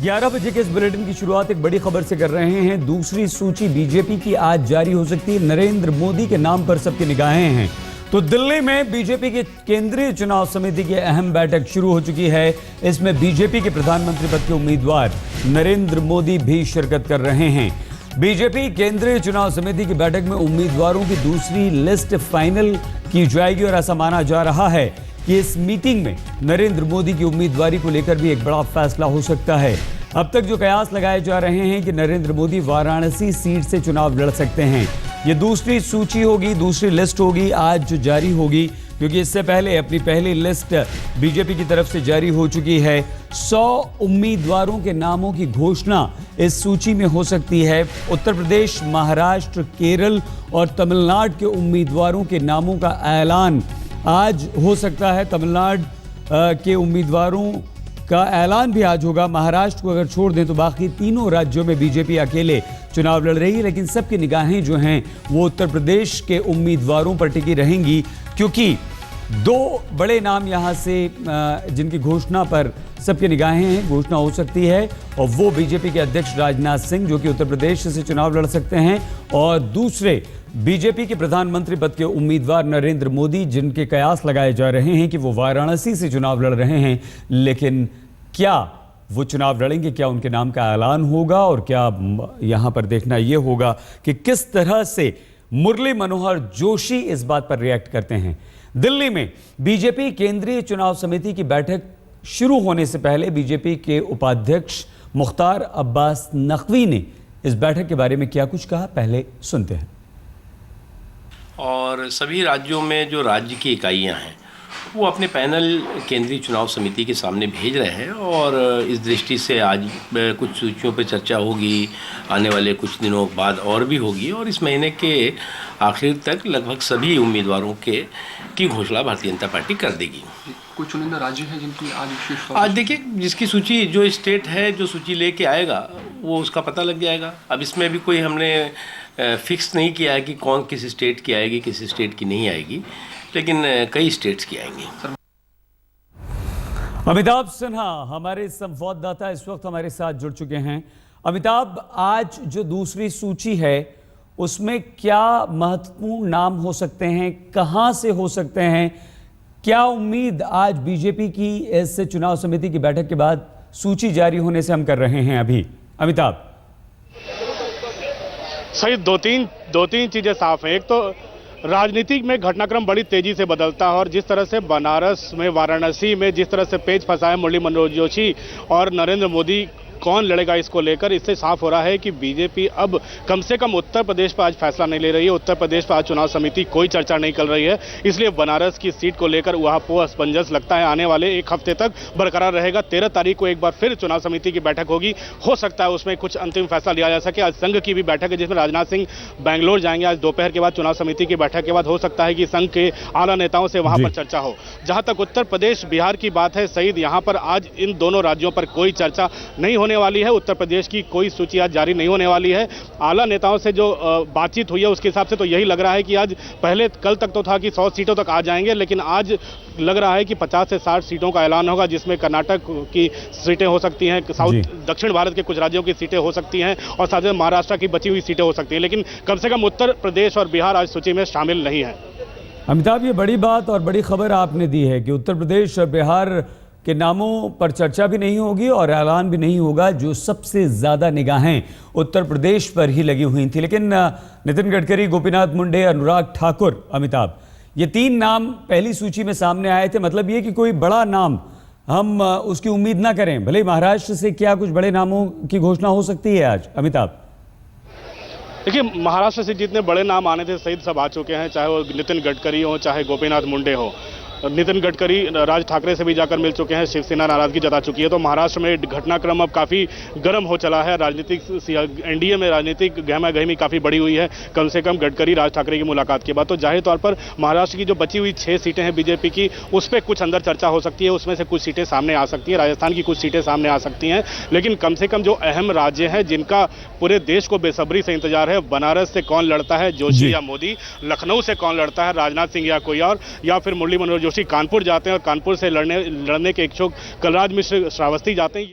11 बजे के इस बुलेटिन की शुरुआत एक बड़ी खबर से कर रहे हैं। दूसरी सूची बीजेपी की आज जारी हो सकती है। नरेंद्र मोदी के नाम पर सबकी निगाहें हैं। तो दिल्ली में बीजेपी की केंद्रीय चुनाव समिति की अहम बैठक शुरू हो चुकी है। इसमें बीजेपी के प्रधानमंत्री पद के उम्मीदवार नरेंद्र मोदी भी शिरकत कर रहे हैं। बीजेपी केंद्रीय चुनाव समिति की बैठक में उम्मीदवारों की दूसरी लिस्ट फाइनल की जाएगी और ऐसा माना जा रहा है कि इस मीटिंग में नरेंद्र मोदी की उम्मीदवारी को लेकर भी एक बड़ा फैसला हो सकता है। अब तक जो कयास लगाए जा रहे हैं कि नरेंद्र मोदी वाराणसी सीट से चुनाव लड़ सकते हैं। ये दूसरी सूची होगी, दूसरी लिस्ट होगी, आज जो जारी होगी, क्योंकि इससे पहले अपनी पहली लिस्ट बीजेपी की तरफ से जारी हो चुकी है। 100 उम्मीदवारों के नामों की घोषणा इस सूची में हो सकती है। उत्तर प्रदेश, महाराष्ट्र, केरल और तमिलनाडु के उम्मीदवारों के नामों का ऐलान आज हो सकता है। तमिलनाडु के उम्मीदवारों का ऐलान भी आज होगा। महाराष्ट्र को अगर छोड़ दें तो बाकी तीनों राज्यों में बीजेपी अकेले चुनाव लड़ रही है, लेकिन सबकी निगाहें जो हैं वो उत्तर प्रदेश के उम्मीदवारों पर टिकी रहेंगी, क्योंकि दो बड़े नाम यहां से जिनकी घोषणा पर सबकी निगाहें हैं, घोषणा हो सकती है, और वो बीजेपी के अध्यक्ष राजनाथ सिंह जो कि उत्तर प्रदेश से चुनाव लड़ सकते हैं, और दूसरे बीजेपी के प्रधानमंत्री पद के उम्मीदवार नरेंद्र मोदी, जिनके कयास लगाए जा रहे हैं कि वो वाराणसी से चुनाव लड़ रहे हैं। लेकिन क्या वो चुनाव लड़ेंगे, क्या उनके नाम का ऐलान होगा, और क्या यहां पर देखना यह होगा कि किस तरह से मुरली मनोहर जोशी इस बात पर रिएक्ट करते हैं। दिल्ली में बीजेपी केंद्रीय चुनाव समिति की बैठक शुरू होने से पहले बीजेपी के उपाध्यक्ष मुख्तार अब्बास नकवी ने इस बैठक के बारे में क्या कुछ कहा, पहले सुनते हैं। और सभी राज्यों में जो राज्य की इकाइयां हैं वो अपने पैनल केंद्रीय चुनाव समिति के सामने भेज रहे हैं, और इस दृष्टि से आज कुछ सूचियों पर चर्चा होगी, आने वाले कुछ दिनों बाद और भी होगी, और इस महीने के आखिर तक लगभग सभी उम्मीदवारों की घोषणा भारतीय जनता पार्टी कर देगी। कुछ चुनिंदा राज्य हैं जिनकी आज विशेष आज देखिए, जिसकी सूची, जो स्टेट है जो सूची लेके आएगा वो उसका पता लग जाएगा। अब इसमें भी कोई हमने फिक्स नहीं किया है कि कौन किस स्टेट की आएगी, किस स्टेट की नहीं आएगी, लेकिन कई स्टेट्स की आएंगी। अमिताभ सिन्हा हमारे संवाददाता इस वक्त हमारे साथ जुड़ चुके हैं। अमिताभ, आज जो दूसरी सूची है उसमें क्या महत्वपूर्ण नाम हो सकते हैं, कहां से हो सकते हैं, क्या उम्मीद आज बीजेपी की इस चुनाव समिति की बैठक के बाद सूची जारी होने से हम कर रहे हैं अभी? अमिताभ सही दो तीन चीजें साफ हैं। एक तो राजनीतिक में घटनाक्रम बड़ी तेजी से बदलता है, और जिस तरह से बनारस में, वाराणसी में जिस तरह से पेच फंसा है मुरली मनोहर जोशी और नरेंद्र मोदी, कौन लड़ेगा इसको लेकर, इससे साफ हो रहा है कि बीजेपी अब कम से कम उत्तर प्रदेश पर आज फैसला नहीं ले रही है। उत्तर प्रदेश पर आज चुनाव समिति कोई चर्चा नहीं कर रही है, इसलिए बनारस की सीट को लेकर वहां असमंजस लगता है आने वाले एक हफ्ते तक बरकरार रहेगा। 13 तारीख को एक बार फिर चुनाव समिति की बैठक होगी, हो सकता है उसमें कुछ अंतिम फैसला लिया जा सके। आज संघ की भी बैठक है जिसमें राजनाथ सिंह बेंगलोर जाएंगे। आज दोपहर के बाद चुनाव समिति की बैठक के बाद हो सकता है कि संघ के आला नेताओं से वहां पर चर्चा हो। जहां तक उत्तर प्रदेश बिहार की बात है सईद, यहां पर आज इन दोनों राज्यों पर कोई चर्चा नहीं होने वाली है। उत्तर प्रदेश की कोई सूची आज जारी नहीं होने वाली है। आला नेताओं से जो बातचीत हुई है उसके हिसाब से तो यही लग रहा है कि आज, पहले कल तक तो था कि 100 सीटों तक आ जाएंगे, लेकिन आज लग रहा है कि 50 से 60 सीटों का ऐलान होगा, जिसमें कर्नाटक की सीटें हो सकती हैं, दक्षिण भारत के कुछ राज्यों की सीटें हो सकती हैं, और साथ ही महाराष्ट्र की बची हुई सीटें हो सकती हैं, लेकिन कम से कम उत्तर प्रदेश और बिहार आज सूची में शामिल नहीं है। अमिताभ, ये बड़ी बात और बड़ी खबर आपने दी है कि उत्तर प्रदेश और बिहार के नामों पर चर्चा भी नहीं होगी और ऐलान भी नहीं होगा, जो सबसे ज्यादा निगाहें उत्तर प्रदेश पर ही लगी हुई थी। लेकिन नितिन गडकरी, गोपीनाथ मुंडे, अनुराग ठाकुर, अमिताभ, ये तीन नाम पहली सूची में सामने आए थे। मतलब ये कि कोई बड़ा नाम हम उसकी उम्मीद ना करें, भले महाराष्ट्र से क्या कुछ बड़े नामों की घोषणा हो सकती है आज? अमिताभ देखिए, महाराष्ट्र से जितने बड़े नाम आने थे सही सब आ चुके हैं, चाहे वो नितिन गडकरी हो, चाहे गोपीनाथ मुंडे हो। नितिन गडकरी राज ठाकरे से भी जाकर मिल चुके हैं, शिवसेना नाराजगी जता चुकी है। तो महाराष्ट्र में घटनाक्रम अब काफ़ी गर्म हो चला है। राजनीतिक एनडीए में राजनीतिक गहमा गहमी काफ़ी बड़ी हुई है, कम से कम गडकरी राज ठाकरे की मुलाकात के बाद। तो जाहिर तौर पर महाराष्ट्र की जो बची हुई 6 सीटें हैं बीजेपी की, उस पर कुछ अंदर चर्चा हो सकती है, उसमें से कुछ सीटें सामने आ सकती हैं, राजस्थान की कुछ सीटें सामने आ सकती हैं। लेकिन कम से कम जो अहम राज्य हैं जिनका पूरे देश को बेसब्री से इंतजार है, बनारस से कौन लड़ता है, जोशी या मोदी, लखनऊ से कौन लड़ता है, राजनाथ सिंह या कोई और, या फिर मुरली मनोहर जोशी कानपुर जाते हैं और कानपुर से लड़ने के इच्छुक कलराज मिश्र श्रावस्ती जाते हैं।